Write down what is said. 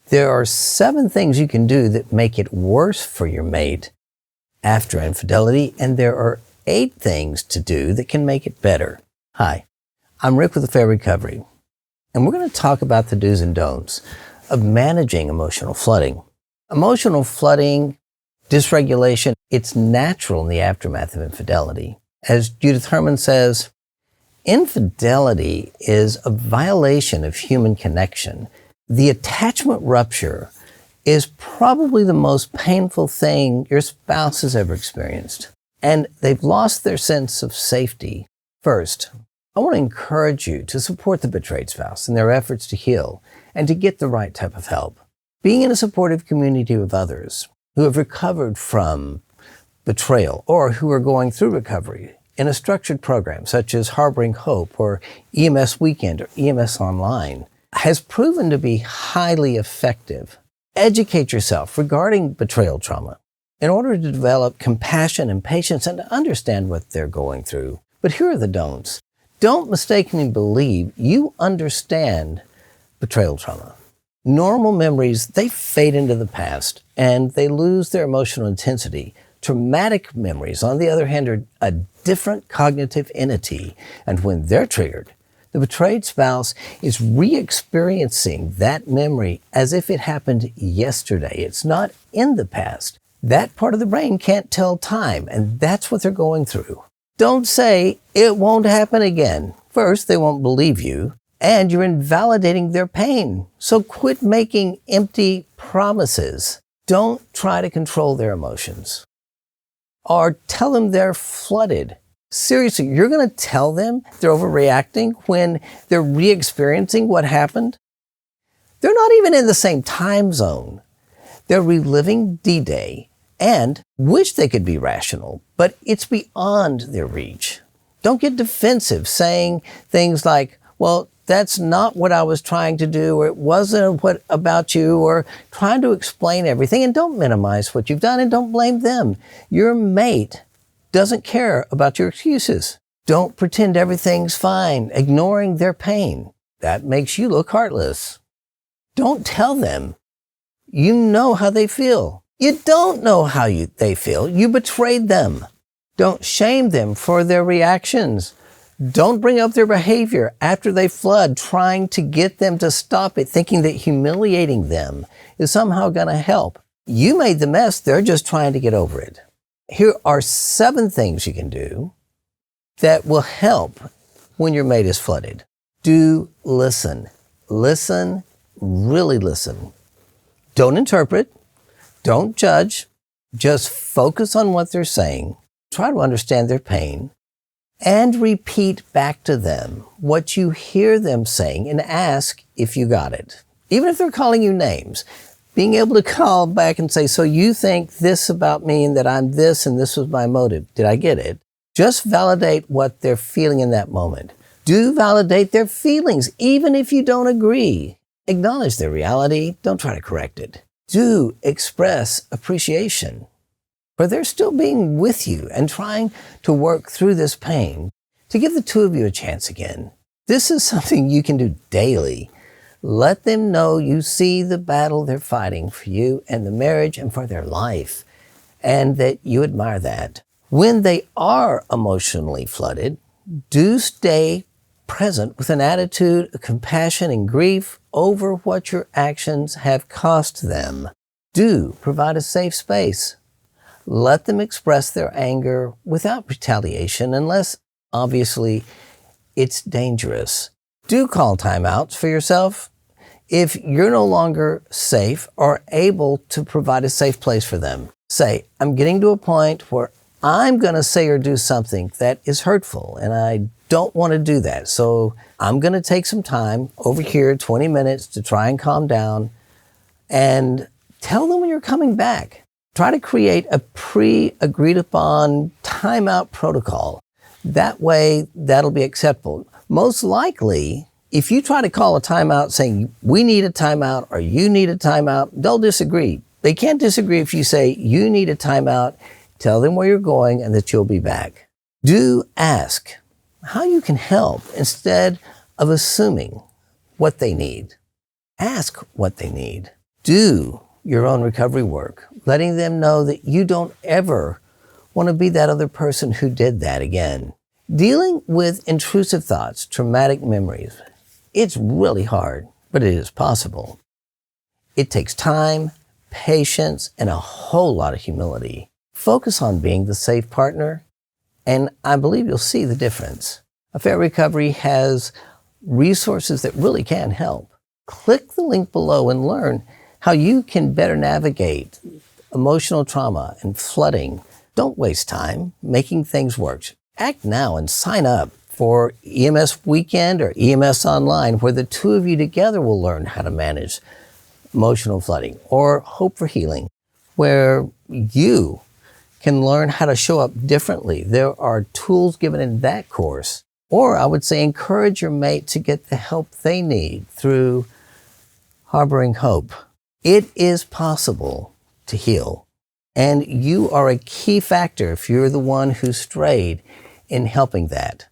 There are 7 things you can do that make it worse for your mate after infidelity, and there are 8 things to do that can make it better. Hi, I'm Rick with The Fair Recovery, and we're going to talk about the do's and don'ts of managing emotional flooding. Emotional flooding, dysregulation, it's natural in the aftermath of infidelity. As Judith Herman says, infidelity is a violation of human connection. The attachment rupture is probably the most painful thing your spouse has ever experienced, and they've lost their sense of safety. First, I want to encourage you to support the betrayed spouse in their efforts to heal and to get the right type of help. Being in a supportive community with others who have recovered from betrayal or who are going through recovery in a structured program such as Harboring Hope or EMS Weekend or EMS Online has proven to be highly effective. Educate yourself regarding betrayal trauma in order to develop compassion and patience and to understand what they're going through. But here are the don'ts. Don't mistakenly believe you understand betrayal trauma. Normal memories, they fade into the past and they lose their emotional intensity. Traumatic memories, on the other hand, are a different cognitive entity. And when they're triggered, the betrayed spouse is re-experiencing that memory as if it happened yesterday. It's not in the past. That part of the brain can't tell time, and that's what they're going through. Don't say, it won't happen again. First, they won't believe you, and you're invalidating their pain. So quit making empty promises. Don't try to control their emotions. Or tell them they're flooded. Seriously, you're going to tell them they're overreacting when they're re-experiencing what happened? They're not even in the same time zone. They're reliving D-Day and wish they could be rational, but it's beyond their reach. Don't get defensive saying things like, well, that's not what I was trying to do, or it wasn't what about you, or trying to explain everything. And don't minimize what you've done and don't blame them. Your mate doesn't care about your excuses. Don't pretend everything's fine, ignoring their pain. That makes you look heartless. Don't tell them you know how they feel. You don't know how they feel. You betrayed them. Don't shame them for their reactions. Don't bring up their behavior after they flood, trying to get them to stop it, thinking that humiliating them is somehow going to help. You made the mess. They're just trying to get over it. Here are 7 things you can do that will help when your mate is flooded. Do listen. Listen, really listen. Don't interpret. Don't judge. Just focus on what they're saying. Try to understand their pain. And repeat back to them what you hear them saying and ask if you got it. Even if they're calling you names, being able to call back and say, so you think this about me and that I'm this and this was my motive. Did I get it? Just validate what they're feeling in that moment. Do validate their feelings, even if you don't agree. Acknowledge their reality. Don't try to correct it. Do express appreciation. For they're still being with you and trying to work through this pain to give the two of you a chance again. This is something you can do daily. Let them know you see the battle they're fighting for you and the marriage and for their life, and that you admire that. When they are emotionally flooded, do stay present with an attitude of compassion and grief over what your actions have cost them. Do provide a safe space. Let them express their anger without retaliation unless, obviously, it's dangerous. Do call timeouts for yourself if you're no longer safe or able to provide a safe place for them. Say, I'm getting to a point where I'm going to say or do something that is hurtful, and I don't want to do that. So I'm going to take some time over here, 20 minutes, to try and calm down, and tell them when you're coming back. Try to create a pre-agreed upon timeout protocol. That way, that'll be acceptable. Most likely, if you try to call a timeout saying, we need a timeout or you need a timeout, they'll disagree. They can't disagree if you say, you need a timeout, tell them where you're going and that you'll be back. Do ask how you can help instead of assuming what they need. Ask what they need. do your own recovery work, letting them know that you don't ever want to be that other person who did that again. Dealing with intrusive thoughts, traumatic memories, it's really hard, but it is possible. It takes time, patience, and a whole lot of humility. Focus on being the safe partner, and I believe you'll see the difference. Affair Recovery has resources that really can help. Click the link below and learn how you can better navigate emotional trauma and flooding. Don't waste time making things work. Act now and sign up for EMS Weekend or EMS Online, where the two of you together will learn how to manage emotional flooding, or Hope for Healing, where you can learn how to show up differently. There are tools given in that course. Or I would say encourage your mate to get the help they need through Harboring Hope. It is possible to heal, and you are a key factor if you're the one who strayed in helping that.